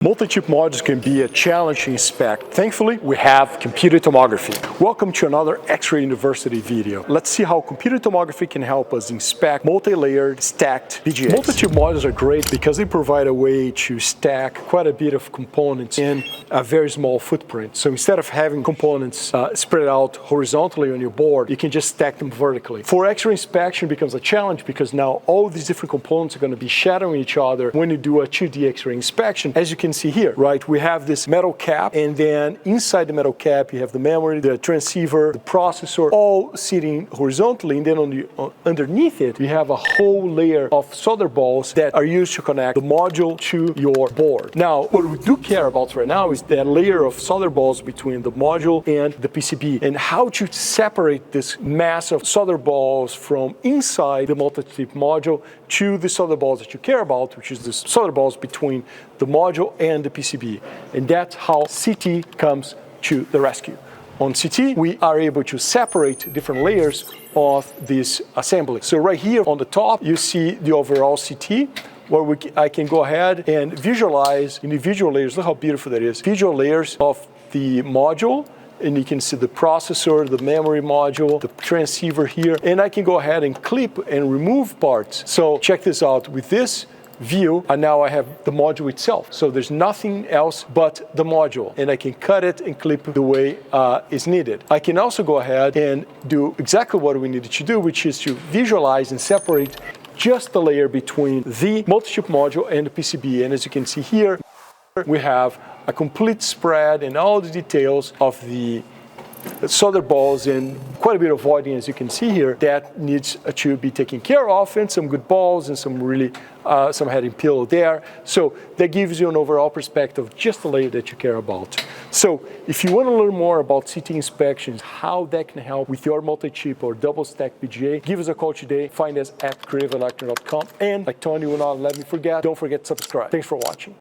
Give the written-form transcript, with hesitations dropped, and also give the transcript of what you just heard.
Multi-chip modules can be a challenging spec. Thankfully, we have computed tomography. Welcome to another X-Ray University video. Let's see how computed tomography can help us inspect multi-layered stacked BGAs. Multi-chip modules are great because they provide a way to stack quite a bit of components in a very small footprint. So instead of having components spread out horizontally on your board, you can just stack them vertically. For X-ray inspection, it becomes a challenge because now all these different components are going to be shadowing each other when you do a 2D X-ray inspection. As you can see here, right, we have this metal cap, and then inside the metal cap you have the memory, the transceiver, the processor, all sitting horizontally, and then underneath it you have a whole layer of solder balls that are used to connect the module to your board. Now, what we do care about right now is that layer of solder balls between the module and the PCB, and how to separate this mass of solder balls from inside the multi-chip module to the solder balls that you care about, which is the solder balls between the module and the PCB. And that's how CT comes to the rescue. On CT, we are able to separate different layers of this assembly. So right here on the top, you see the overall CT, where I can go ahead and visualize individual layers. Look how beautiful that is. Visual layers of the module, and you can see the processor, the memory module, the transceiver here, and I can go ahead and clip and remove parts. So check this out. With this view, and now I have the module itself. So there's nothing else but the module, and I can cut it and clip the way is needed. I can also go ahead and do exactly what we needed to do, which is to visualize and separate just the layer between the multi-chip module and the PCB. And as you can see here, we have a complete spread and all the details of the solder balls and quite a bit of voiding, as you can see here, that needs to be taken care of, and some good balls and some really some heading pillow there. So that gives you an overall perspective of just the layer that you care about. So if you want to learn more about CT inspections, how that can help with your multi-chip or double stack BGA, give us a call today. Find us at creativeelectron.com, and like Tony will not let me forget, don't forget to subscribe. Thanks for watching.